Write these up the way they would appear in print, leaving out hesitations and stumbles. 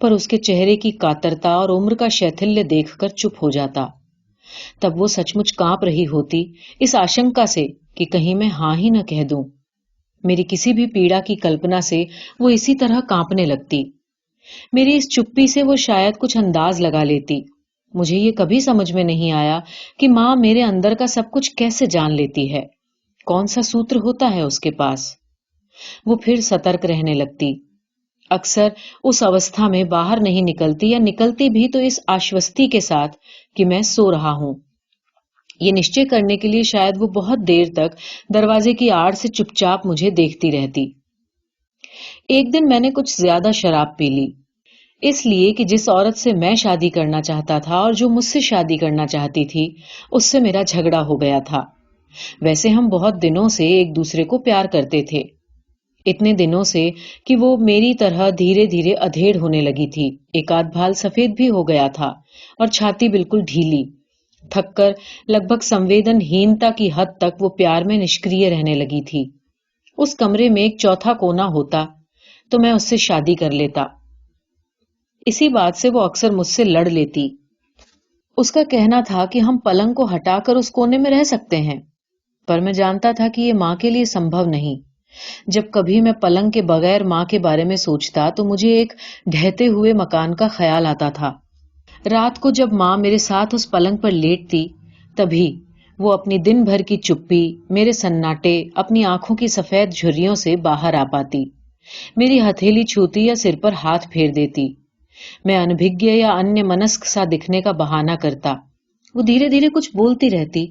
پر اس کے چہرے کی کاترتا اور عمر کا شیتھلیہ دیکھ کر چپ ہو جاتا. تب وہ سچ مچ کانپ رہی ہوتی اس آشنکا سے کہ کہیں میں ہاں ہی نہ کہہ دوں. میری کسی بھی پیڑا کی کلپنا سے وہ اسی طرح کانپنے لگتی. میری اس چپی سے وہ شاید کچھ انداز لگا لیتی. مجھے یہ کبھی سمجھ میں نہیں آیا کہ ماں میرے اندر کا سب کچھ کیسے جان لیتی ہے، کون سا سوتر ہوتا ہے اس کے پاس. وہ پھر سترک رہنے لگتی. اکثر اس اوستھا میں باہر نہیں نکلتی یا نکلتی بھی تو اس آشوستی کے ساتھ کہ میں سو رہا ہوں. یہ نشچے کرنے کے لیے شاید وہ بہت دیر تک دروازے کی آڑ سے چپ چاپ مجھے دیکھتی رہتی. ایک دن میں نے کچھ زیادہ شراب پی لی، اس لیے کہ جس عورت سے میں شادی کرنا چاہتا تھا اور جو مجھ سے شادی کرنا چاہتی تھی اس سے میرا جھگڑا ہو گیا تھا. ویسے ہم بہت دنوں سے ایک دوسرے کو پیار کرتے تھے، اتنے دنوں سے کہ وہ میری طرح دھیرے دھیرے ادھیڑ ہونے لگی تھی. ایک آدھ بھال سفید بھی ہو گیا تھا اور چھاتی بالکل ڈھیلی. تھک کر لگ بھگ سنویدن ہینتا کی حد تک وہ پیار میں نشکریہ رہنے لگی تھی. اس کمرے میں ایک چوتھا کونا ہوتا تو میں اس سے شادی کر لیتا. اسی بات سے وہ اکثر مجھ سے لڑ لیتی. اس کا کہنا تھا کہ ہم پلنگ کو ہٹا کر اس کونے میں رہ سکتے ہیں، پر میں جانتا تھا کہ یہ ماں کے لیے سمبھو نہیں. جب کبھی میں پلنگ کے بغیر ماں کے بارے میں سوچتا تو مجھے ایک ڈھہتے ہوئے مکان کا خیال آتا تھا. رات کو جب ماں میرے ساتھ اس پلنگ پر لیٹتی تبھی وہ اپنی دن بھر کی چپی، میرے سناٹے، اپنی آنکھوں کی سفید جھریوں سے باہر آ پاتی، میری ہتھیلی چھوتی یا سر پر ہاتھ پھیر دیتی. میں انبھگیہ یا انیہ منسک سا دکھنے کا بہانہ کرتا. وہ دھیرے دھیرے کچھ بولتی رہتی،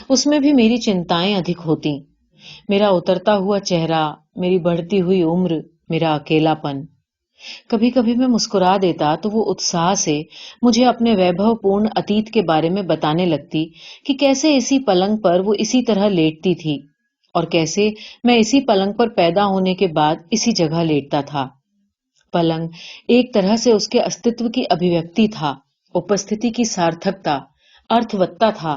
اس میں بھی میری چنتائیں ادھک ہوتی. میرا اترتا ہوا چہرہ، میری بڑھتی ہوئی عمر، میرا اکیلا پن. کبھی کبھی میں مسکرا دیتا تو وہ اتساہ سے مجھے اپنے ویبھو پورن اتیت کے بارے میں بتانے لگتی کہ کیسے اسی پلنگ پر وہ اسی طرح لیٹتی تھی اور کیسے میں اسی پلنگ پر پیدا ہونے کے بعد اسی جگہ لیٹتا تھا. پلنگ ایک طرح سے اس کے استتو کی ابھیویکتی تھا، اپستھتی کی سارتھکتا، ارتھوتتا تھا.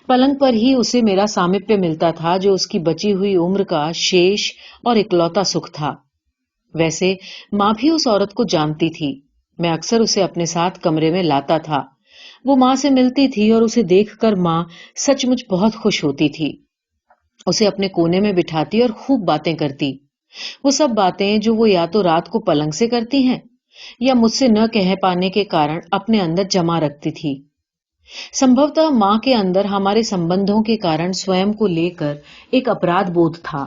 پلنگ پر ہی اسے میرا سامپیہ ملتا تھا جو اس کی بچی ہوئی عمر کا شیش اور اکلوتا سکھ تھا. ویسے ماں بھی اس عورت کو جانتی تھی. میں اکثر اسے اپنے ساتھ کمرے میں لاتا تھا. وہ ماں سے ملتی تھی اور اسے دیکھ کر ماں سچ مچ بہت خوش ہوتی تھی. اسے اپنے کونے میں بٹھاتی اور خوب باتیں کرتی. وہ سب باتیں جو وہ یا تو رات کو پلنگ سے کرتی ہیں یا مجھ سے نہ کہہ پانے کے کارن اپنے اندر جمع رکھتی تھی. سمبھوتہ ماں کے اندر ہمارے سمبندھوں کے کارن سوئم کو لے کر ایک اپرادھ بودھ تھا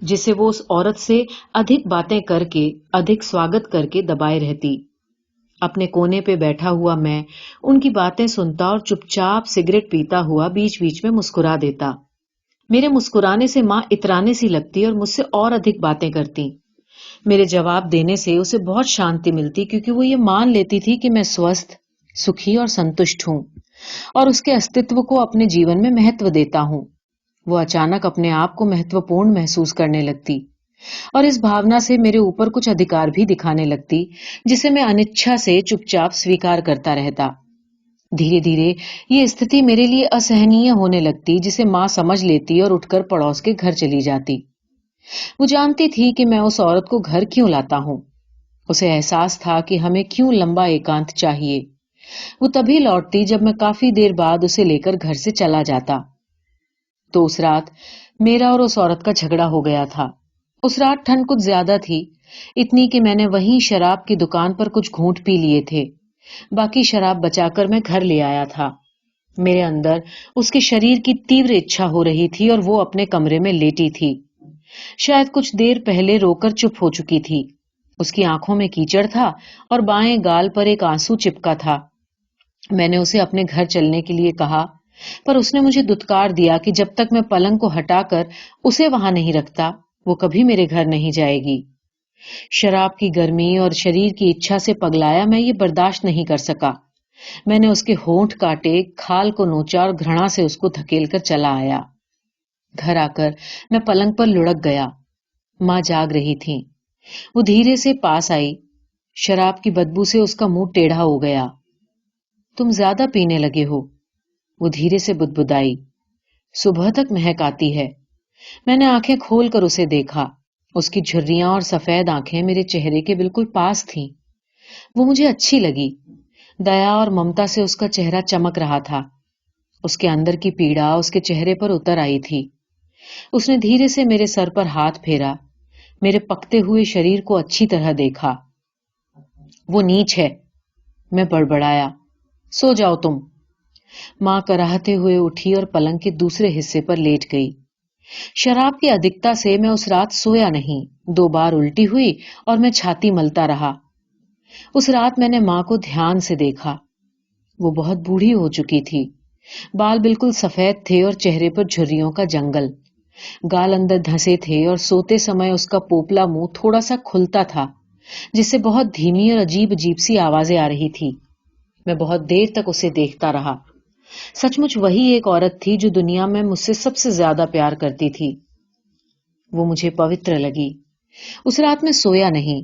جسے وہ اس عورت سے ادھک باتیں کر کے، ادھک سواگت کر کے دبائے رہتی. اپنے کونے پہ بیٹھا ہوا میں ان کی باتیں سنتا اور چپ چاپ سگریٹ پیتا ہوا بیچ بیچ میں مسکرا دیتا. میرے مسکرانے سے ماں اترانے سی لگتی اور مجھ سے اور ادھک باتیں کرتی. میرے جواب دینے سے اسے بہت شانتی ملتی کیونکہ وہ یہ مان لیتی تھی کہ میں سوستھ، سکھی اور سنتشٹ ہوں اور اس کے استتو کو اپنے جیون میں مہتو دیتا ہوں. وہ اچانک اپنے آپ کو مہتوپورن محسوس کرنے لگتی اور اس بھاونا سے میرے اوپر کچھ ادھیکار بھی دکھانے لگتی جسے میں انچھا سے چپ چاپ سویکار کرتا رہتا. دھیرے دھیرے یہ استھتی میرے لیے اسہنیہ ہونے لگتی جسے ماں سمجھ لیتی اور اٹھ کر پڑوس کے گھر چلی جاتی. وہ جانتی تھی کہ میں اس عورت کو گھر کیوں لاتا ہوں. اسے احساس تھا کہ ہمیں کیوں لمبا ایکانت چاہیے. وہ تبھی لوٹتی جب میں کافی دیر بعد اسے لے کر گھر سے چلا جاتا. تو اس رات میرا اور اس عورت کا جھگڑا ہو گیا تھا. اس رات ٹھنڈ کچھ زیادہ تھی، اتنی کہ میں نے وہیں شراب کی دکان پر کچھ گھونٹ پی لیے تھے. باقی شراب بچا کر میں گھر لے آیا تھا. میرے اندر اس کے شریر کی تیور اچھا ہو رہی تھی اور وہ اپنے کمرے میں لیٹی تھی. شاید کچھ دیر پہلے رو کر چپ ہو چکی تھی. اس کی آنکھوں میں کیچڑ تھا اور بائیں گال پر ایک آنسو چپکا تھا. میں نے اسے اپنے گھر چلنے کے لیے کہا پر اس نے مجھے دتکار دیا کہ جب تک میں پلنگ کو ہٹا کر اسے وہاں نہیں رکھتا وہ کبھی میرے گھر نہیں جائے گی. شراب کی گرمی اور شریر کی اچھا سے پگلایا میں یہ برداشت نہیں کر سکا. میں نے اس کے ہونٹ کاٹے، کھال کو نوچا اور گھرنا سے اس کو دھکیل کر چلا آیا. گھر آ کر میں پلنگ پر لڑک گیا. ماں جاگ رہی تھی. وہ دھیرے سے پاس آئی. شراب کی بدبو سے اس کا منہ ٹیڑھا ہو گیا. تم زیادہ پینے لگے ہو، وہ دھیرے سے بدبدائی. صبح تک مہک آتی ہے. میں نے آنکھیں کھول کر اسے دیکھا. اس کی جھریاں اور سفید آنکھیں میرے چہرے کے بالکل پاس تھیں. وہ مجھے اچھی لگی. دیا اور ممتا سے اس کا چہرہ چمک رہا تھا. اس کے اندر کی پیڑا اس کے چہرے پر اتر آئی تھی. اس نے دھیرے سے میرے سر پر ہاتھ پھیرا. میرے پکتے ہوئے شریر کو اچھی طرح دیکھا. وہ نیچ ہے. میں بڑبڑایا. سو جاؤ تم. ماں کراہتے ہوئے اٹھی اور پلنگ کے دوسرے حصے پر لیٹ گئی. شراب کی ادھکتا سے میں اس رات سویا نہیں. 2 بار الٹی ہوئی اور میں چھاتی ملتا رہا. اس رات میں نے ماں کو دھیان سے دیکھا. وہ بہت بوڑھی ہو چکی تھی. بال بالکل سفید تھے اور چہرے پر جھریوں کا جنگل. گال اندر دھنسے تھے اور سوتے سمے اس کا پوپلا منہ تھوڑا سا کھلتا تھا جس سے بہت دھیمی اور عجیب عجیب سی آوازیں آ رہی تھی. میں بہت دیر تک اسے دیکھتا رہا. سچ مچ وہی ایک عورت تھی جو دنیا میں مجھ سے سب سے زیادہ پیار کرتی تھی. وہ مجھے پوتر لگی. اس رات میں سویا نہیں.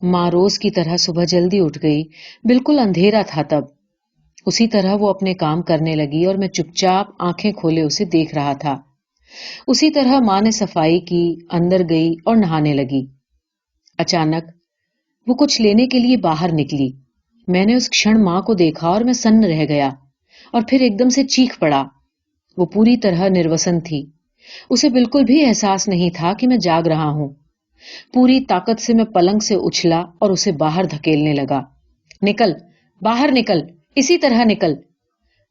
ماں روز کی طرح صبح جلدی اٹھ گئی. بالکل اندھیرا تھا تب. اسی طرح وہ اپنے کام کرنے لگی اور میں چپ چاپ آنکھیں کھولے اسے دیکھ رہا تھا. اسی طرح ماں نے صفائی کی, اندر گئی اور نہانے لگی. اچانک وہ کچھ لینے کے لیے باہر نکلی. میں نے اس کھشن ماں کو دیکھا اور میں سن رہ گیا اور پھر ایک دم سے چیخ پڑا. وہ پوری طرح نروسن تھی. اسے بالکل بھی احساس نہیں تھا کہ میں جاگ رہا ہوں. پوری طاقت سے میں پلنگ سے اچھلا اور اسے باہر دھکیلنے لگا. نکل, باہر نکل, اسی طرح نکل.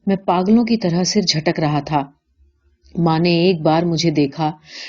میں پاگلوں کی طرح سر جھٹک رہا تھا. ماں نے ایک بار مجھے دیکھا.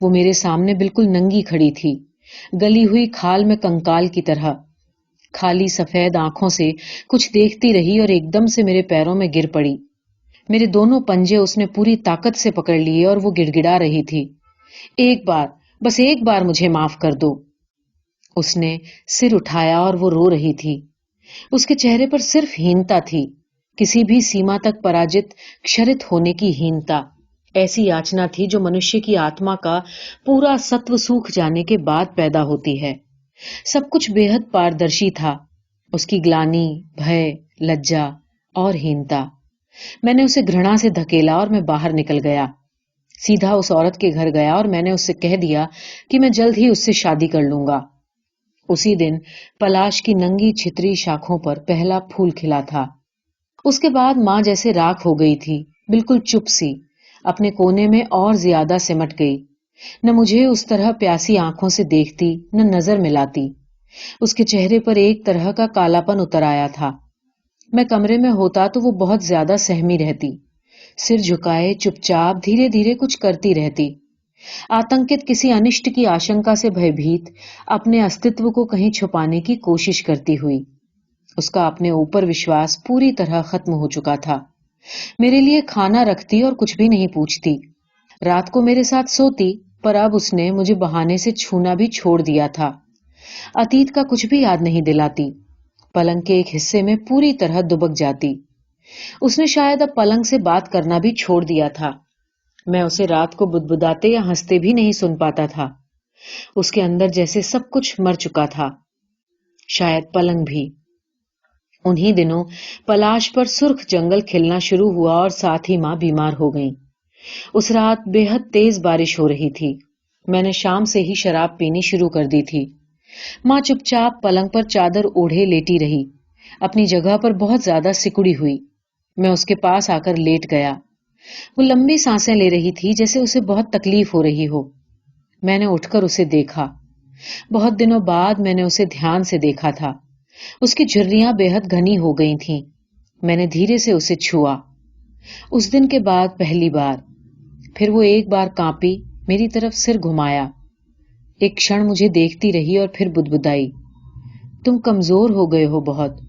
وہ میرے سامنے بالکل ننگی کھڑی تھی, گلی ہوئی کھال میں کنکال کی طرح. خالی سفید آنکھوں سے کچھ دیکھتی رہی اور ایک دم سے میرے پیروں میں گر پڑی. میرے دونوں پنجے اس نے پوری طاقت سے پکڑ لیے اور وہ گڑ گڑا رہی تھی. ایک بار, بس ایک بار مجھے معاف کر دو. اس نے سر اٹھایا اور وہ رو رہی تھی. اس کے چہرے پر صرف ہینتا تھی, کسی بھی سیما تک پراجت کشرت ہونے کی ہینتا. ایسی یاچنا تھی جو منشیہ کی آتما کا پورا ستو سوکھ جانے کے بعد پیدا ہوتی ہے. سب کچھ بے حد پاردرشی تھا. اس کی گلانی, بھے, لجا اور ہینتا. میں نے اسے گھرنا سے دھکیلا اور میں باہر نکل گیا. سیدھا اس عورت کے گھر گیا اور میں نے اس سے کہہ دیا کہ میں جلد ہی اس سے شادی کر لوں گا. اسی دن پلاش کی ننگی چھتری شاخوں پر پہلا پھول کھلا تھا. اس کے بعد ماں جیسے راکھ ہو گئی تھی, بالکل چپ سی, اپنے کونے میں اور زیادہ سمٹ گئی. نہ مجھے اس طرح پیاسی آنکھوں سے دیکھتی, نہ نظر ملاتی. اس کے چہرے پر ایک طرح کا کالا پن اتر آیا تھا. میں کمرے میں ہوتا تو وہ بہت زیادہ سہمی رہتی, سر جھکائے چپ چاپ دھیرے دھیرے کچھ کرتی رہتی. آتنکت کسی انشٹ کی آشنکا سے بھیبھیت اپنے استتو کو کہیں چھپانے کی کوشش کرتی ہوئی. اس کا اپنے اوپر وشواس پوری طرح ختم ہو چکا تھا. میرے لیے کھانا رکھتی اور کچھ بھی نہیں پوچھتی. رات کو میرے ساتھ سوتی, پر اب اس نے مجھے بہانے سے چھونا بھی چھوڑ دیا تھا. اتیت کا کچھ بھی یاد نہیں دلاتی. پلنگ کے ایک حصے میں پوری طرح دبک جاتی. اس نے شاید اب پلنگ سے بات کرنا بھی چھوڑ دیا تھا. میں اسے رات کو بدبداتے یا ہنستے بھی نہیں سن پاتا تھا. اس کے اندر جیسے سب کچھ مر چکا تھا, شاید پلنگ بھی. انہی دنوں پلاش پر سرخ جنگل کھلنا شروع ہوا اور ساتھ ہی ماں بیمار ہو گئی. اس رات بے حد تیز بارش ہو رہی تھی. میں نے شام سے ہی شراب پینی شروع کر دی تھی. ماں چپ چاپ پلنگ پر چادر اوڑھے لیٹی رہی, اپنی جگہ پر بہت زیادہ سکڑی ہوئی. میں اس کے پاس آ کر لیٹ گیا. وہ لمبی سانسیں لے رہی تھی جیسے اسے بہت تکلیف ہو رہی ہو. میں نے اٹھ کر اسے دیکھا. بہت دنوں بعد میں نے اسے دھیان سے دیکھا تھا. اس کی جھریاں بے حد گھنی ہو گئی تھیں. میں نے دھیرے سے اسے چھوا. اس دن کے بعد پہلی بار. پھر وہ ایک بار کانپی, میری طرف سر گھمایا. ایک کھشن مجھے دیکھتی رہی اور پھر بدبدائی, تم کمزور ہو گئے ہو, بہت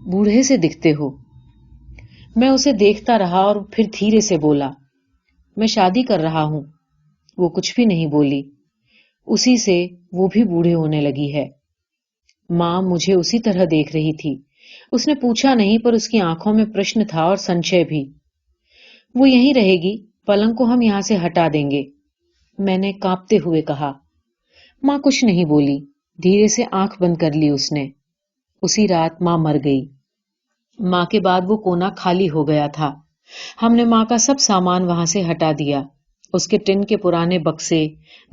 بوڑھے سے دکھتے ہو. میں اسے دیکھتا رہا اور پھر دھیرے سے بولا, میں شادی کر رہا ہوں. وہ کچھ بھی نہیں بولی. اسی سے وہ بھی بوڑھے ہونے لگی ہے. ماں مجھے اسی طرح دیکھ رہی تھی. اس نے پوچھا نہیں, پر اس کی آنکھوں میں پرشن تھا اور سنشے بھی. وہ یہیں رہے گی, پلنگ کو ہم یہاں سے ہٹا دیں گے, میں نے کانپتے ہوئے کہا. ماں کچھ نہیں بولی. دھیرے سے آنکھ بند کر لی اس نے. اسی رات ماں مر گئی. ماں کے بعد وہ کونا خالی ہو گیا تھا. ہم نے ماں کا سب سامان وہاں سے ہٹا دیا. اس کے ٹن کے پرانے بکسے،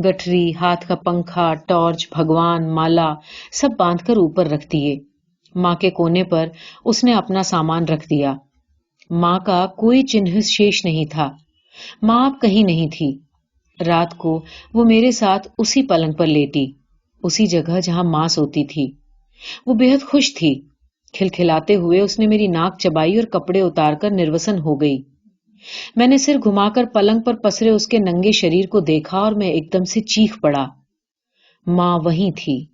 گٹھری، ہاتھ کا پنکھا، ٹارچ، بھگوان، مالا سب باندھ کر اوپر رکھ دیے۔ ماں کے کونے پر اس نے اپنا سامان رکھ دیا۔ ماں کا کوئی چنہ شیش نہیں تھا۔ ماں اب کہیں نہیں تھی۔ رات کو وہ میرے ساتھ اسی پلنگ پر لیٹی، اسی جگہ جہاں ماں سوتی تھی۔ وہ بے حد خوش تھی۔ کھلکھلاتے ہوئے اس نے میری ناک چبائی اور کپڑے اتار کر نروسن ہو گئی۔ میں نے سر گھما کر پلنگ پر پسرے اس کے ننگے شریر کو دیکھا اور میں ایک دم سے چیخ پڑا۔ ماں وہیں تھی،